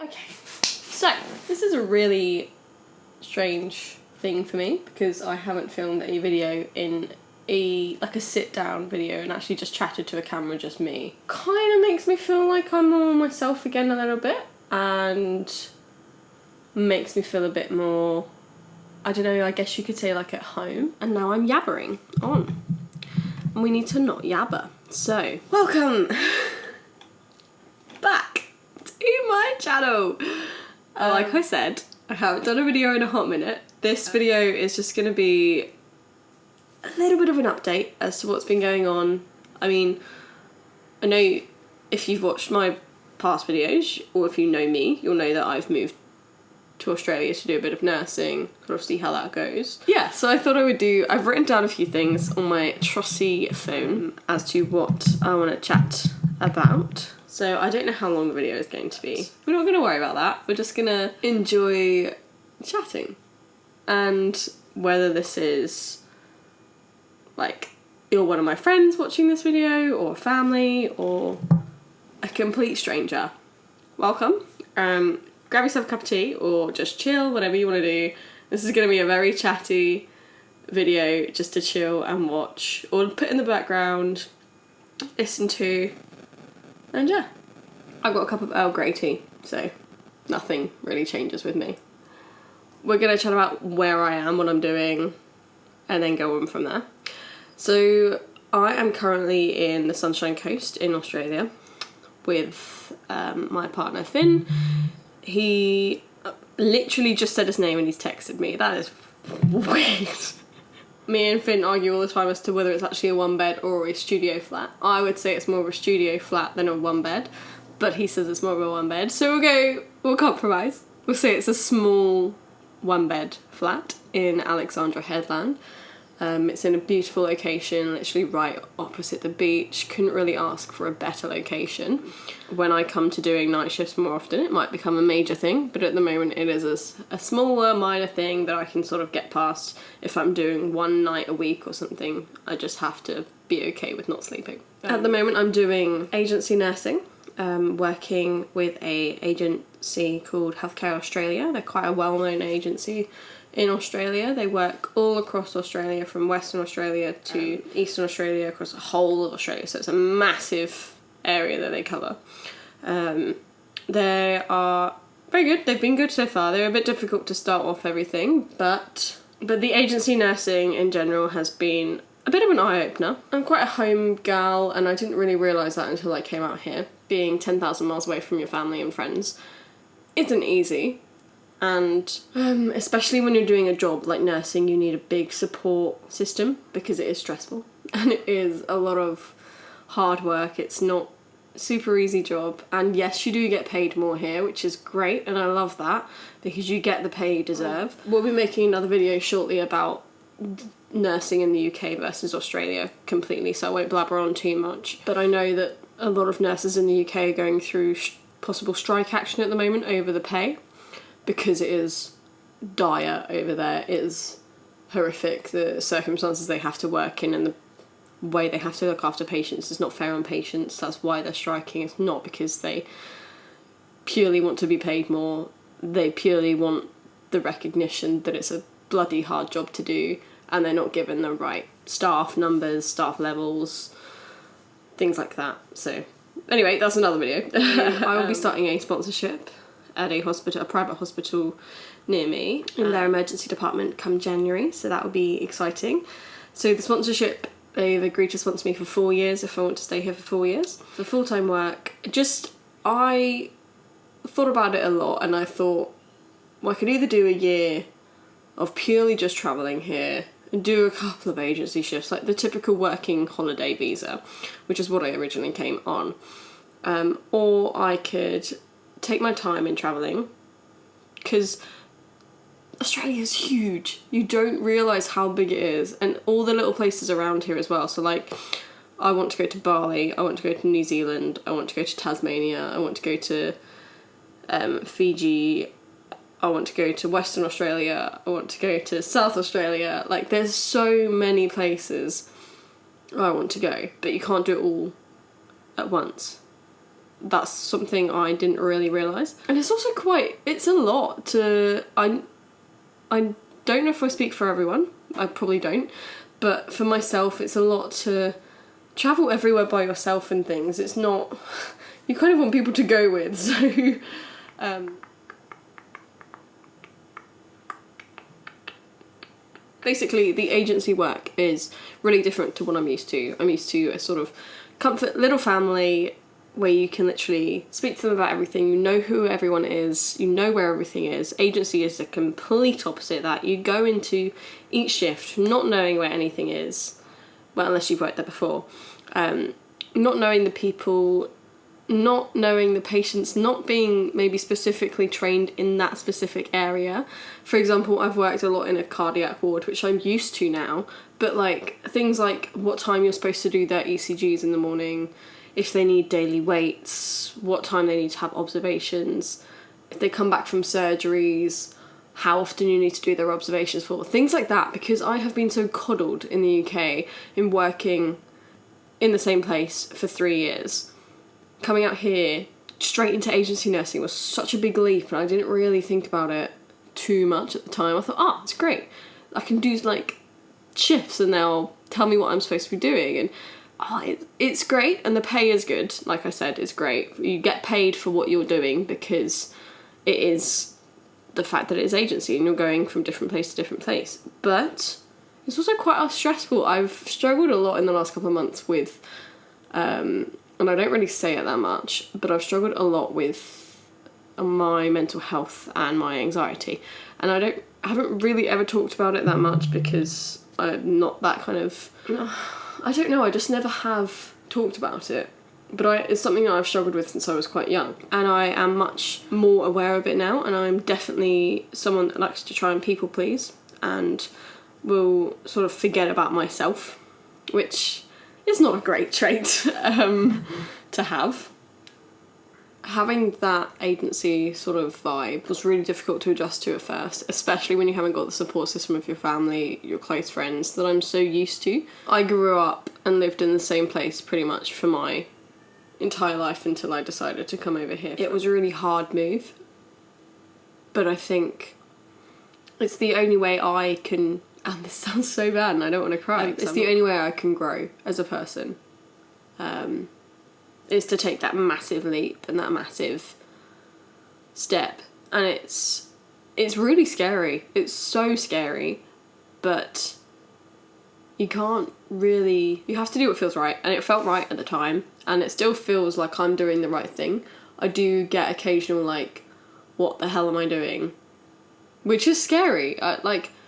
Okay, so this is a really strange thing for me because I haven't filmed a video in a sit down video and actually just chatted to a camera, just me. Kind of makes me feel like I'm more myself again a little bit, and makes me feel a bit more, I don't know, I guess you could say like at home. And now I'm yabbering on, and we need to not yabber. So, welcome back to my channel. Like I said, I haven't done a video in a hot minute. This video is just going to be a little bit of an update as to what's been going on. I mean, I know if you've watched my past videos, or if you know me, you'll know that I've moved to Australia to do a bit of nursing, sort of see how that goes. Yeah, so I thought I've written down a few things on my trusty phone as to what I want to chat about. So I don't know how long the video is going to be. We're not going to worry about that. We're just going to enjoy chatting. And whether this is like you're one of my friends watching this video, or family, or a complete stranger, welcome. Grab yourself a cup of tea or just chill, whatever you want to do. This is going to be a very chatty video just to chill and watch, or put in the background, listen to. And yeah, I've got a cup of Earl Grey tea, so nothing really changes with me. We're going to chat about where I am, what I'm doing, and then go on from there. So I am currently in the Sunshine Coast in Australia with my partner Finn. He literally just said his name and he's texted me. That is weird. Me and Finn argue all the time as to whether it's actually a one bed or a studio flat. I would say it's more of a studio flat than a one bed, but he says it's more of a one bed. So we'll compromise. We'll say it's a small one bed flat in Alexandra Headland. It's in a beautiful location, literally right opposite the beach. Couldn't really ask for a better location. When I come to doing night shifts more often, it might become a major thing, but at the moment it is a smaller, minor thing that I can sort of get past. If I'm doing one night a week or something, I just have to be okay with not sleeping. At the moment I'm doing agency nursing, working with an agency called Healthcare Australia. They're quite a well-known agency in Australia. They work all across Australia, from Western Australia to Eastern Australia, across the whole of Australia, so it's a massive area that they cover. They are very good. They've been good so far. They're a bit difficult to start off everything, but the agency nursing in general has been a bit of an eye-opener. I'm quite a home gal, and I didn't really realise that until I came out here. Being 10,000 miles away from your family and friends isn't easy. And especially when you're doing a job like nursing, you need a big support system because it is stressful and it is a lot of hard work. It's not a super easy job, and yes, you do get paid more here, which is great, and I love that because you get the pay you deserve. We'll be making another video shortly about nursing in the UK versus Australia completely, so I won't blabber on too much. But I know that a lot of nurses in the UK are going through possible strike action at the moment over the pay, because it is dire over there. It is horrific, the circumstances they have to work in and the way they have to look after patients is not fair on patients. That's why they're striking. It's not because they purely want to be paid more. They purely want the recognition that it's a bloody hard job to do, and they're not given the right staff numbers, staff levels, things like that. So anyway, that's another video. I will be starting a sponsorship at a private hospital near me in their emergency department come January, so that will be exciting. So the sponsorship, they've agreed to sponsor me for 4 years if I want to stay here for 4 years. For full-time work, I thought about it a lot, and I thought, well, I could either do a year of purely just travelling here and do a couple of agency shifts, like the typical working holiday visa, which is what I originally came on, or I could take my time in travelling, because Australia is huge. You don't realise how big it is, and all the little places around here as well. So like, I want to go to Bali, I want to go to New Zealand, I want to go to Tasmania, I want to go to Fiji, I want to go to Western Australia, I want to go to South Australia. Like, there's so many places I want to go, but you can't do it all at once. that's something I didn't really realise. And it's also it's a lot to, I don't know if I speak for everyone, I probably don't, but for myself it's a lot to travel everywhere by yourself and things. It's not, you kind of want people to go with, so basically the agency work is really different to what I'm used to. I'm used to a sort of comfort little family where you can literally speak to them about everything, you know who everyone is, you know where everything is. Agency is the complete opposite of that. You go into each shift not knowing where anything is, well, unless you've worked there before, not knowing the people, not knowing the patients, not being maybe specifically trained in that specific area. For example, I've worked a lot in a cardiac ward, which I'm used to now, but like things like what time you're supposed to do their ECGs in the morning, if they need daily weights, what time they need to have observations, if they come back from surgeries, how often you need to do their observations for, things like that, because I have been so coddled in the UK in working in the same place for 3 years. Coming out here straight into agency nursing was such a big leap, and I didn't really think about it too much at the time. I thought, it's great. I can do like shifts and they'll tell me what I'm supposed to be doing, and it's great, and the pay is good. Like I said, it's great. You get paid for what you're doing because it is the fact that it is agency and you're going from different place to different place. But it's also quite stressful. I've struggled a lot in the last couple of months with, and I don't really say it that much, but I've struggled a lot with my mental health and my anxiety. And I haven't really ever talked about it that much because I'm not that kind of, I don't know, I just never have talked about it. But it's something that I've struggled with since I was quite young. And I am much more aware of it now, and I'm definitely someone that likes to try and people please and will sort of forget about myself, which is not a great trait to have. Having that agency sort of vibe was really difficult to adjust to at first, especially when you haven't got the support system of your family, your close friends that I'm so used to. I grew up and lived in the same place pretty much for my entire life until I decided to come over here. It was a really hard move, but I think it's the only way I can, and this sounds so bad and I don't want to cry, it's the only way I can grow as a person. Is to take that massive leap and that massive step. And it's really scary. It's so scary, but you can't really, you have to do what feels right. And it felt right at the time, and it still feels like I'm doing the right thing. I do get occasional like, what the hell am I doing? Which is scary,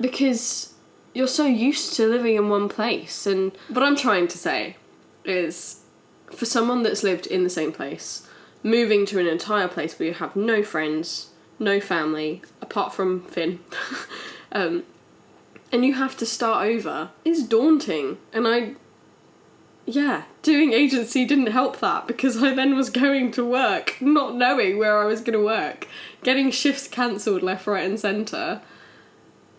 because you're so used to living in one place. And what I'm trying to say is, for someone that's lived in the same place, moving to an entire place where you have no friends, no family, apart from Finn, and you have to start over, is daunting. And doing agency didn't help that, because I then was going to work, not knowing where I was going to work, getting shifts cancelled left, right and centre,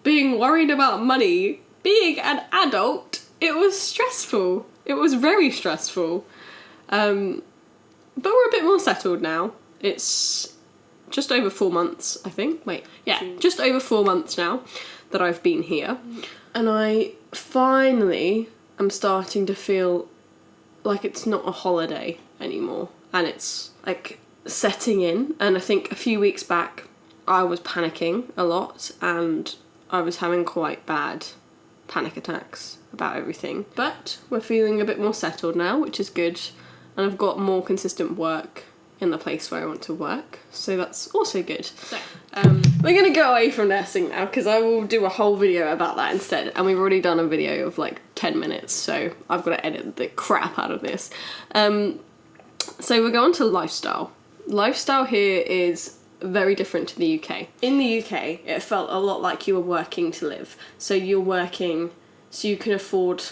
being worried about money, being an adult. It was stressful. It was very stressful. But we're a bit more settled now. It's just over 4 months, I think. Just over 4 months now that I've been here. And I finally am starting to feel like it's not a holiday anymore. And it's like setting in. And I think a few weeks back I was panicking a lot and I was having quite bad panic attacks about everything. But we're feeling a bit more settled now, which is good. And I've got more consistent work in the place where I want to work, so that's also good. So, we're going to go away from nursing now, because I will do a whole video about that instead, and we've already done a video of like 10 minutes, so I've got to edit the crap out of this. So we're going to lifestyle. Lifestyle here is very different to the UK. In the UK, it felt a lot like you were working to live. So you're working so you can afford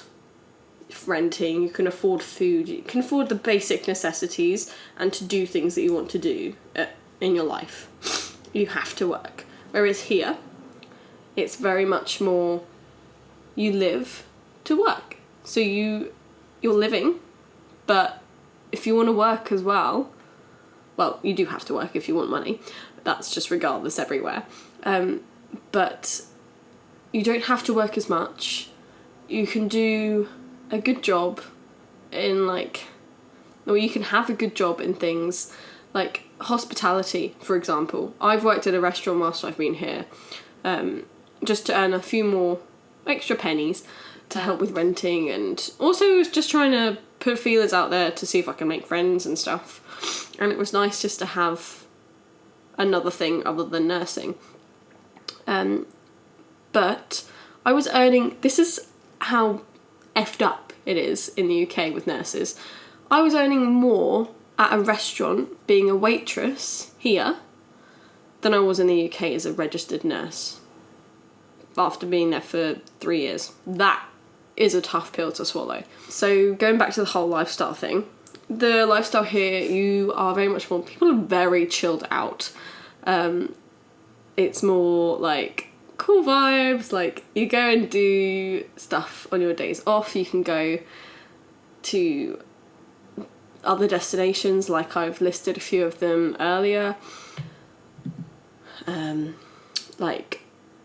renting, you can afford food, you can afford the basic necessities, and to do things that you want to do in your life, you have to work. Whereas here, it's very much more, you live to work. So you're living, but if you want to work as well, well, you do have to work if you want money. That's just regardless everywhere. But you don't have to work as much. You can do a good job in like, or you can have a good job in things like hospitality, for example. I've worked at a restaurant whilst I've been here, just to earn a few more extra pennies to help with renting, and also just trying to put feelers out there to see if I can make friends and stuff. And it was nice just to have another thing other than nursing. But I was earning, this is how effed up it is in the UK with nurses. I was earning more at a restaurant being a waitress here than I was in the UK as a registered nurse after being there for 3 years. That is a tough pill to swallow. So going back to the whole lifestyle thing, the lifestyle here, you are very much more, people are very chilled out. It's more like cool vibes, like you go and do stuff on your days off. You can go to other destinations, like I've listed a few of them earlier. Like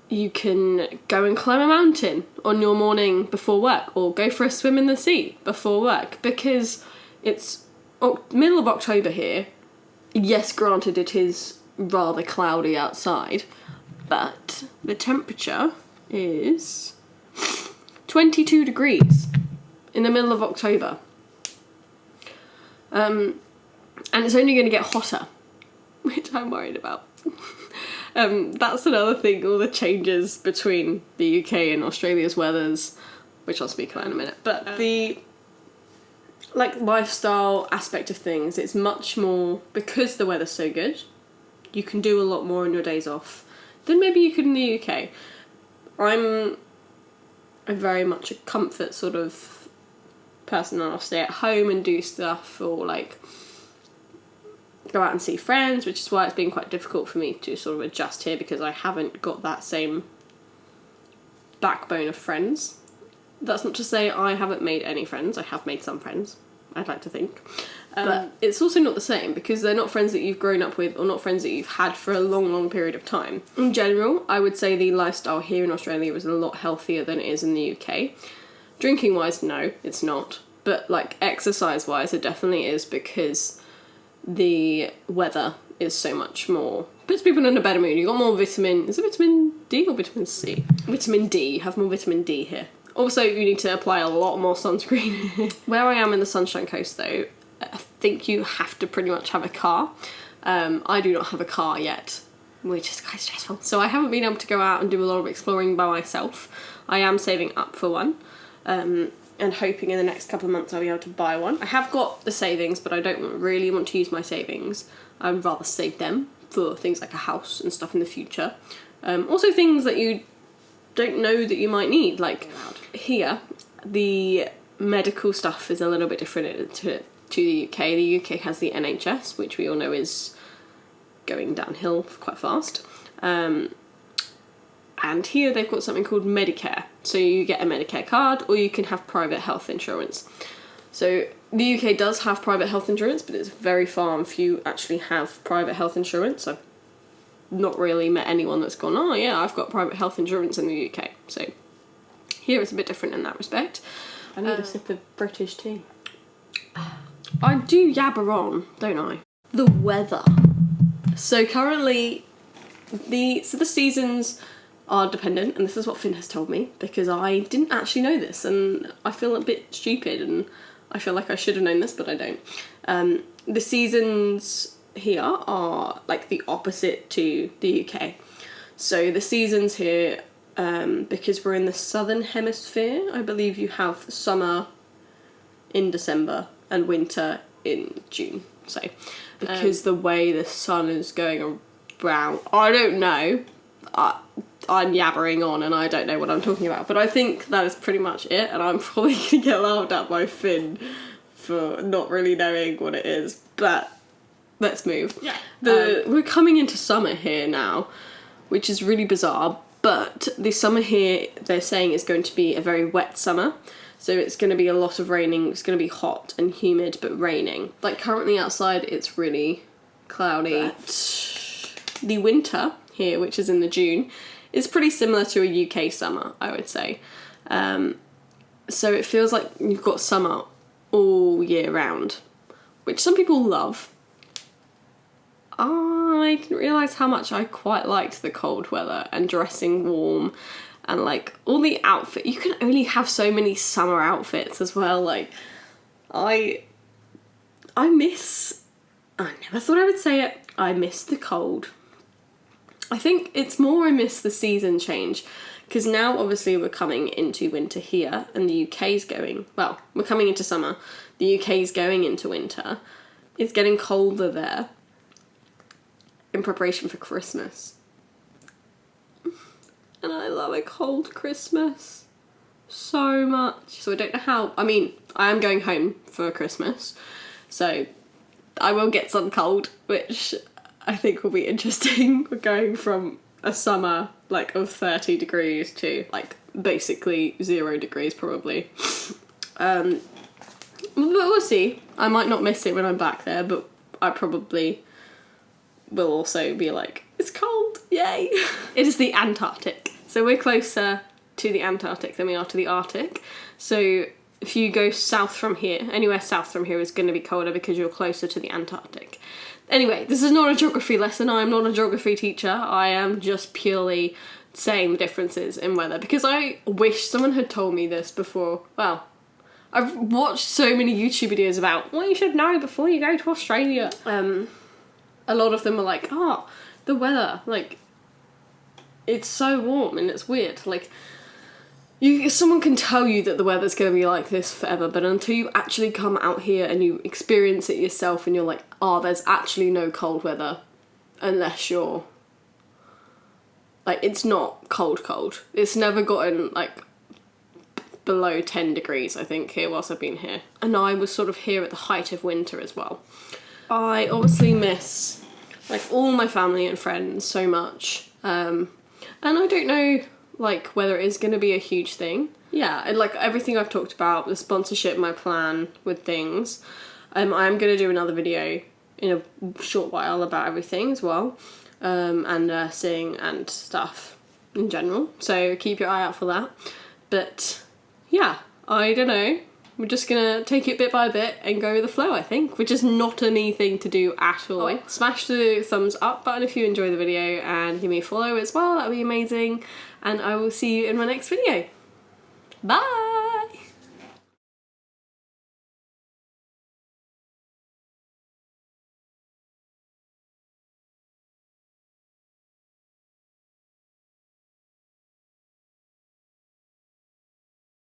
you can go and climb a mountain on your morning before work, or go for a swim in the sea before work, because it's middle of October here. Yes, granted, it is rather cloudy outside, but the temperature is 22 degrees in the middle of October. And it's only going to get hotter, which I'm worried about. That's another thing, all the changes between the UK and Australia's weathers, which I'll speak about in a minute. But the lifestyle aspect of things, it's much more, because the weather's so good, you can do a lot more on your days off than maybe you could in the UK. I'm very much a comfort sort of person, and I'll stay at home and do stuff, or like go out and see friends, which is why it's been quite difficult for me to sort of adjust here, because I haven't got that same backbone of friends. That's not to say I haven't made any friends. I have made some friends, I'd like to think. But it's also not the same, because they're not friends that you've grown up with, or not friends that you've had for a long, long period of time. In general, I would say the lifestyle here in Australia is a lot healthier than it is in the UK. Drinking-wise, no, it's not. But like exercise-wise, it definitely is, because the weather is so much more, puts people in a better mood. You got more vitamin, is it vitamin D or vitamin C? Vitamin D, you have more vitamin D here. Also, you need to apply a lot more sunscreen. Where I am in the Sunshine Coast though, I think you have to pretty much have a car. I do not have a car yet, which is quite stressful. So I haven't been able to go out and do a lot of exploring by myself. I am saving up for one. And hoping in the next couple of months I'll be able to buy one. I have got the savings, but I don't really want to use my savings. I'd rather save them for things like a house and stuff in the future. Also things that you don't know that you might need. Like here, the medical stuff is a little bit different to the UK. The UK has the NHS, which we all know is going downhill quite fast. And here they've got something called Medicare. So you get a Medicare card, or you can have private health insurance. So the UK does have private health insurance, but it's very far and few actually have private health insurance. I've not really met anyone that's gone, oh yeah, I've got private health insurance in the UK. So here it's a bit different in that respect. I need a sip of British tea. I do yabber on, don't I? The weather. So currently, the seasons are dependent, and this is what Finn has told me, because I didn't actually know this, and I feel a bit stupid, and I feel like I should have known this, but I don't. The seasons here are like the opposite to the UK. So the seasons here, because we're in the southern hemisphere, I believe you have summer in December and winter in June. So because the way the sun is going around, I don't know, I'm yabbering on and I don't know what I'm talking about, but I think that is pretty much it, and I'm probably going to get laughed at by Finn for not really knowing what it is, but let's move. Yeah. We're coming into summer here now, which is really bizarre, but the summer here, they're saying, is going to be a very wet summer. So it's going to be a lot of raining, it's going to be hot and humid, but raining. Like currently outside, it's really cloudy. But the winter here, which is in the June, is pretty similar to a UK summer, I would say. So it feels like you've got summer all year round, which some people love. I didn't realise how much I quite liked the cold weather and dressing warm and like all the outfit. You can only have so many summer outfits as well. Like I never thought I would say it, I miss the cold. I think it's more I miss the season change, because now obviously we're coming into winter here and the UK's going, well, we're coming into summer, the UK's going into winter. It's getting colder there in preparation for Christmas. And I love a cold Christmas so much. So I don't know how, I mean, I am going home for Christmas, so I will get some cold, which I think will be interesting. We're going from a summer like of 30 degrees to like basically 0 degrees probably. But we'll see. I might not miss it when I'm back there, but I probably will also be like, it's cold, yay. It is the Antarctic. So we're closer to the Antarctic than we are to the Arctic. So if you go south from here, anywhere south from here is going to be colder because you're closer to the Antarctic. Anyway, this is not a geography lesson. I'm not a geography teacher. I am just purely saying the differences in weather, because I wish someone had told me this before. Well, I've watched so many YouTube videos about what you should know before you go to Australia. A lot of them are like, oh, the weather, like, it's so warm and it's weird. Like, someone can tell you that the weather's going to be like this forever, but until you actually come out here and you experience it yourself and you're like, oh, there's actually no cold weather unless you're, like, it's not cold. It's never gotten, like, below 10 degrees, I think, here whilst I've been here. And I was sort of here at the height of winter as well. I obviously miss, like, all my family and friends so much. And I don't know, like, whether it is going to be a huge thing. Yeah, and like everything I've talked about, the sponsorship, my plan with things, I'm going to do another video in a short while about everything as well, and nursing and stuff in general, so keep your eye out for that. But yeah, I don't know, we're just gonna take it bit by bit and go with the flow, I think, which is not a me thing to do at all. Oh, smash the thumbs up button if you enjoy the video and give me a follow as well, that would be amazing, and I will see you in my next video. Bye!